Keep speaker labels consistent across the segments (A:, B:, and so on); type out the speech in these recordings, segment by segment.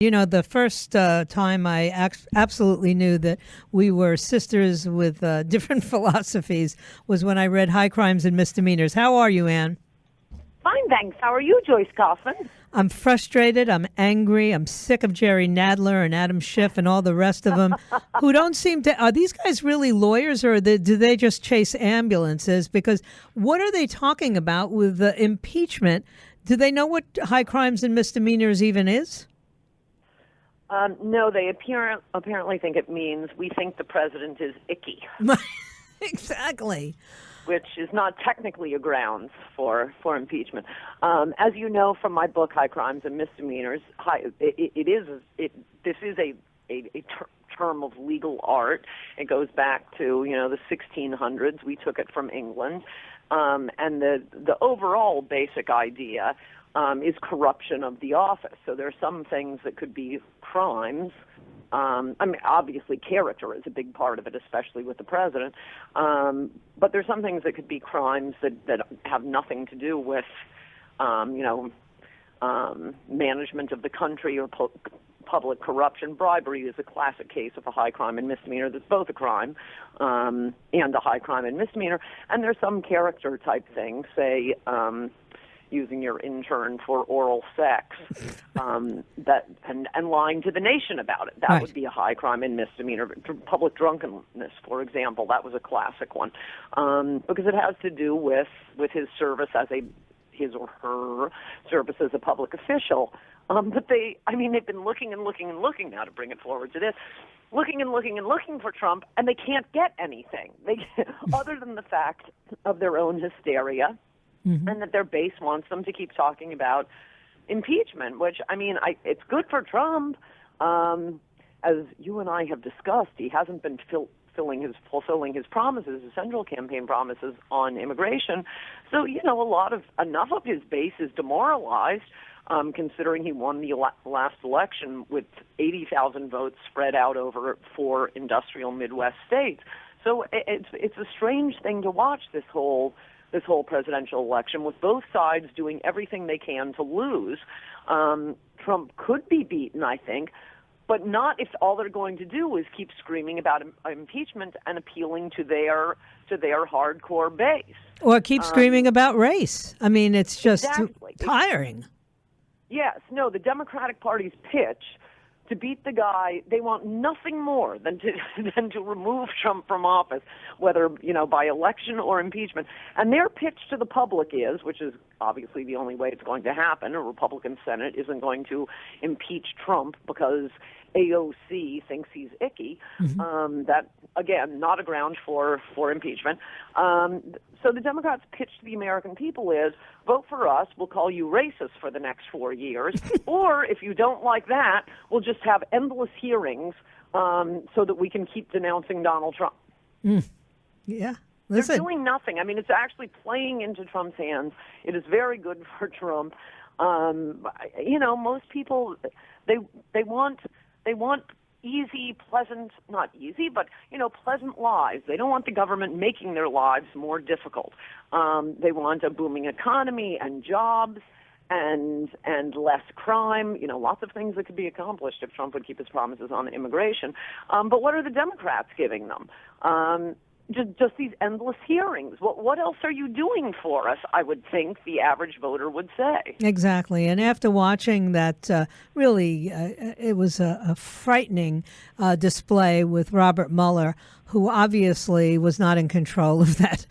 A: You know, the first time I absolutely knew that we were sisters with different philosophies was when I read High Crimes and Misdemeanors. How are you, Anne?
B: Fine, thanks. How are you, Joyce Kaufman?
A: I'm frustrated. I'm angry. I'm sick of Jerry Nadler and Adam Schiff and all the rest of them who don't seem to. Are these guys really lawyers, or do they just chase ambulances? Because what are they talking about with the impeachment? Do they know what high crimes and misdemeanors even is?
B: No, they apparently think it means we think the president is icky.
A: Exactly.
B: Which is not technically a grounds for impeachment. As you know from my book, High Crimes and Misdemeanors, this is a term of legal art. It goes back to the 1600s. We took it from England, and the overall basic idea is corruption of the office. So there are some things that could be crimes. Obviously, character is a big part of it, especially with the president. But there's some things that could be crimes that have nothing to do with, management of the country or public corruption. Bribery is a classic case of a high crime and misdemeanor that's both a crime and a high crime and misdemeanor. And there's some character type things, say, using your intern for oral sex, that and lying to the nation about it. That
A: right.
B: would be a high crime and misdemeanor. Public drunkenness, for example, that was a classic one, because it has to do with his service as his or her service as a public official. But they've been looking and looking and looking now to bring it forward to this. Looking and looking and looking for Trump, and they can't get anything. Other than the fact of their own hysteria. Mm-hmm. And that their base wants them to keep talking about impeachment, which, it's good for Trump. As you and I have discussed, he hasn't been fulfilling his promises, his central campaign promises on immigration. So, enough of his base is demoralized, considering he won the last election with 80,000 votes spread out over 4 industrial Midwest states. So it's a strange thing to watch this whole presidential election, with both sides doing everything they can to lose. Trump could be beaten, I think, but not if all they're going to do is keep screaming about impeachment and appealing to their hardcore base.
A: Or keep screaming about race. It's just tiring.
B: Yes. No, the Democratic Party's pitch to beat the guy, they want nothing more than to remove Trump from office, whether by election or impeachment. And their pitch to the public is, which is obviously the only way it's going to happen, a Republican Senate isn't going to impeach Trump because AOC thinks he's icky. Mm-hmm. That, again, not a ground for impeachment. So the Democrats' pitch to the American people is, vote for us, we'll call you racist for the next 4 years, or if you don't like that, we'll just have endless hearings so that we can keep denouncing Donald Trump.
A: Yeah.
B: Listen. They're doing nothing. It's actually playing into Trump's hands. It is very good for Trump. Most people, they want easy, pleasant, not easy, but, pleasant lives. They don't want the government making their lives more difficult. They want a booming economy and jobs and less crime, lots of things that could be accomplished if Trump would keep his promises on immigration. But what are the Democrats giving them? Just these endless hearings. What else are you doing for us, I would think the average voter would say.
A: Exactly. And after watching that, it was a frightening display with Robert Mueller, who obviously was not in control of that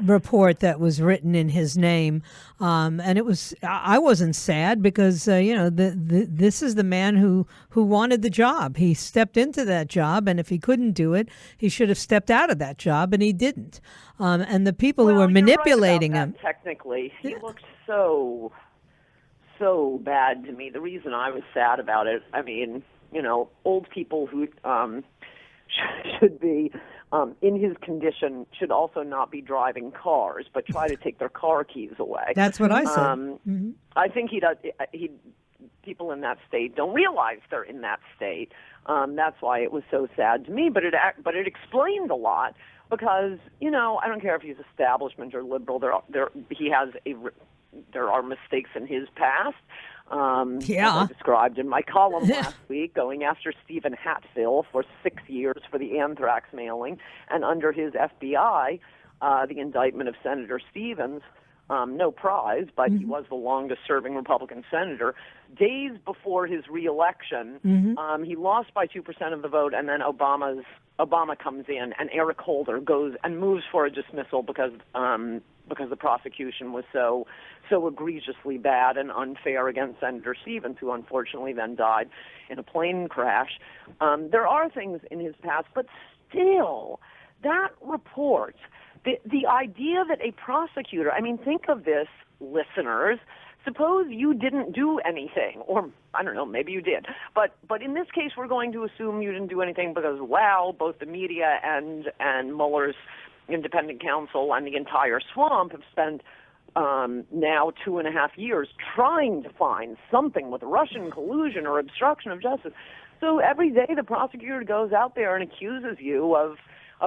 A: report that was written in his name. And I wasn't sad because, this is the man who wanted the job. He stepped into that job, and if he couldn't do it, he should have stepped out of that job, and he didn't. And the people who were manipulating him.
B: Technically, he looked so bad to me. The reason I was sad about it, old people who should be in his condition should also not be driving cars, but try to take their car keys away.
A: That's what I said.
B: I think people in that state don't realize they're in that state. That's why it was so sad to me. But it explained a lot because I don't care if he's establishment or liberal. There are mistakes in his past. As I described in my column last week, going after Stephen Hatfill for 6 years for the anthrax mailing, and under his FBI, the indictment of Senator Stevens, no prize, but he was the longest-serving Republican senator. Days before his reelection, he lost by 2% of the vote, and then Obama comes in, and Eric Holder goes and moves for a dismissal because the prosecution was so egregiously bad and unfair against Senator Stevens, who unfortunately then died in a plane crash. There are things in his past, but still, that report. The idea that a prosecutor, I mean, think of this, listeners. Suppose you didn't do anything, or I don't know, maybe you did. But in this case, we're going to assume you didn't do anything because, wow, both the media and Mueller's independent counsel and the entire swamp have spent now 2.5 years trying to find something with Russian collusion or obstruction of justice. So every day the prosecutor goes out there and accuses you of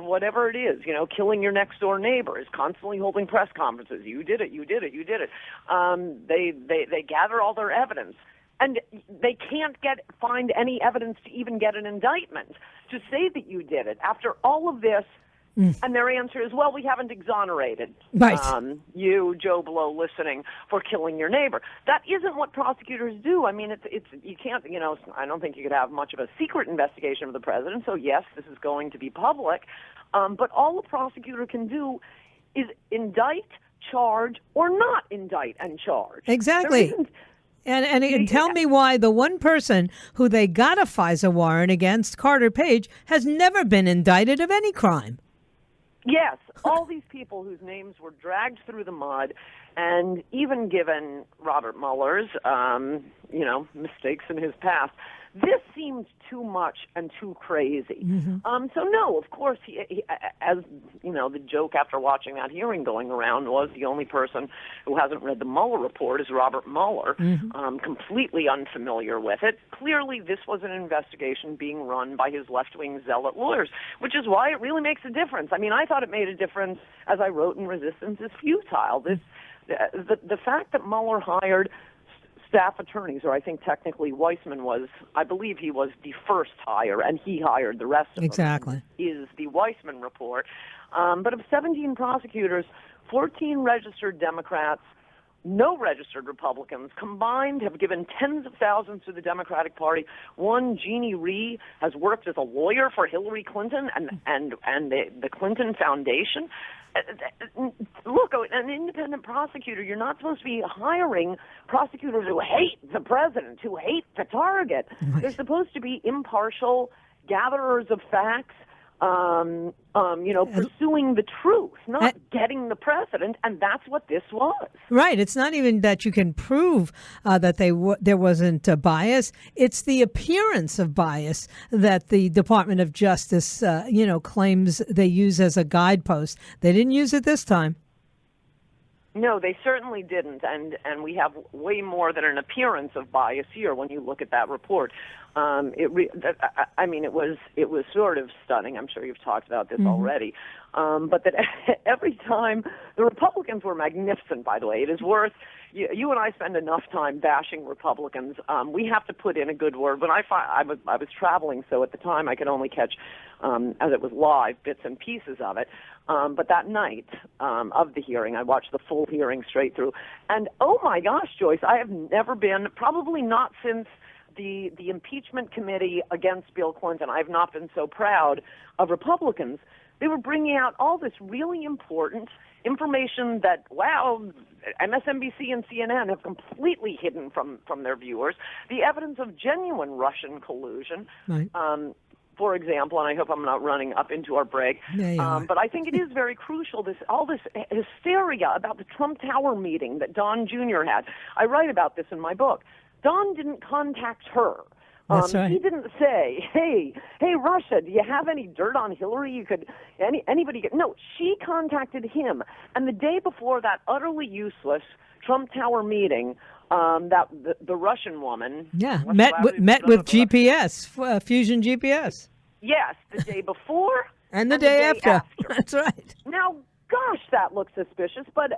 B: whatever it is, killing your next door neighbor, is constantly holding press conferences. You did it. They gather all their evidence, and they can't find any evidence to even get an indictment to say that you did it. After all of this, and their answer is, well, we haven't exonerated you, Joe Blow, listening, for killing your neighbor. That isn't what prosecutors do. I mean, it's you can't, I don't think you could have much of a secret investigation of the president. So yes, this is going to be public, but all a prosecutor can do is indict, charge, or not indict and charge.
A: Exactly. And tell me why the one person who they got a FISA warrant against, Carter Page, has never been indicted of any crime.
B: Yes, all these people whose names were dragged through the mud, and even given Robert Mueller's, mistakes in his past, this seems too much and too crazy. So no, of course, he, as the joke after watching that hearing going around was the only person who hasn't read the Mueller report is Robert Mueller, completely unfamiliar with it. Clearly, this was an investigation being run by his left-wing zealot lawyers, which is why it really makes a difference. I mean, I thought it made a difference, as I wrote in Resistance is Futile. The fact that Mueller hired staff attorneys, or I think technically Weissman was, I believe he was the first hire, and he hired the rest of them, is the Weissman report. But of 17 prosecutors, 14 registered Democrats, no registered Republicans, combined have given tens of thousands to the Democratic Party. One, Jeannie Rhee, has worked as a lawyer for Hillary Clinton and the Clinton Foundation. Look, an independent prosecutor, you're not supposed to be hiring prosecutors who hate the president, who hate the target. Right. They're supposed to be impartial gatherers of facts, pursuing the truth, not getting the precedent, and that's what this was.
A: Right. It's not even that you can prove that there wasn't a bias. It's the appearance of bias that the Department of Justice, claims they use as a guidepost. They didn't use it this time.
B: No, they certainly didn't, and we have way more than an appearance of bias here when you look at that report. It was sort of stunning. I'm sure you've talked about this already, but that every time the Republicans were magnificent. By the way, it is worth. You and I spend enough time bashing Republicans. We have to put in a good word. When I was traveling, so at the time I could only catch, as it was live, bits and pieces of it. But that night of the hearing, I watched the full hearing straight through. And, oh, my gosh, Joyce, I have never been, probably not since the impeachment committee against Bill Clinton, I have not been so proud of Republicans. They were bringing out all this really important information that, wow, MSNBC and CNN have completely hidden from their viewers. The evidence of genuine Russian collusion. Right. For example, and I hope I'm not running up into our break, but I think it is very crucial, all this hysteria about the Trump Tower meeting that Don Jr. had. I write about this in my book. Don didn't contact her.
A: That's right.
B: He didn't say, hey, Russia, do you have any dirt on Hillary? Anybody get... No, she contacted him. And the day before that utterly useless Trump Tower meeting, that the Russian woman...
A: Yeah, met with GPS, Fusion GPS.
B: Yes, the day before
A: and the day after. That's right.
B: Now, God gosh, that looks suspicious. But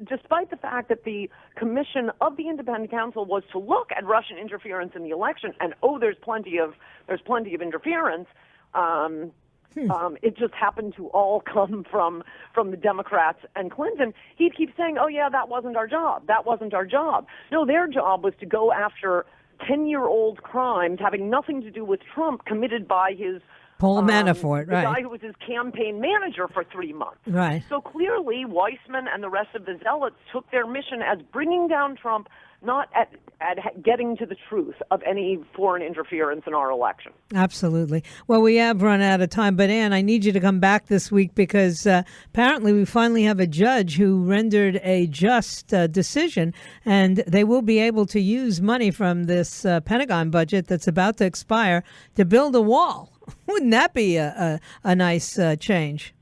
B: despite the fact that the commission of the independent counsel was to look at Russian interference in the election, and there's plenty of interference. It just happened to all come from the Democrats and Clinton. He'd keep saying, "Oh yeah, that wasn't our job. That wasn't our job." No, their job was to go after 10-year-old crimes having nothing to do with Trump committed by his
A: Paul Manafort,
B: the
A: right?
B: guy who was his campaign manager for 3 months.
A: Right.
B: So clearly, Weissman and the rest of the zealots took their mission as bringing down Trump, not at getting to the truth of any foreign interference in our election.
A: Absolutely. Well, we have run out of time, but Ann, I need you to come back this week because apparently we finally have a judge who rendered a just decision, and they will be able to use money from this Pentagon budget that's about to expire to build a wall. Wouldn't that be a nice change?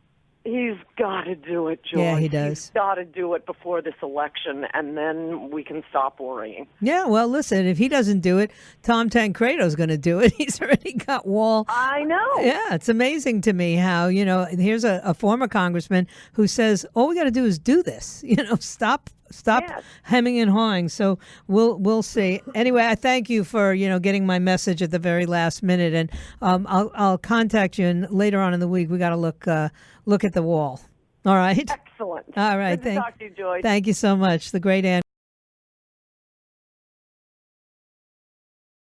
B: He's got to do it, Joyce.
A: Yeah, he does.
B: He's got to do it before this election, and then we can stop worrying.
A: Yeah, well, listen, if he doesn't do it, Tom Tancredo's going to do it. He's already got wall.
B: I know.
A: Yeah, it's amazing to me how, here's a former congressman who says, all we got to do is do this. Stop
B: Yes.
A: hemming and hawing. So we'll see. Anyway, I thank you for getting my message at the very last minute, and I'll contact you later on in the week. We got to look at the wall. All right.
B: Excellent.
A: All right.
B: Good to talk to you, Joyce.
A: Thank you so much. The great Ann.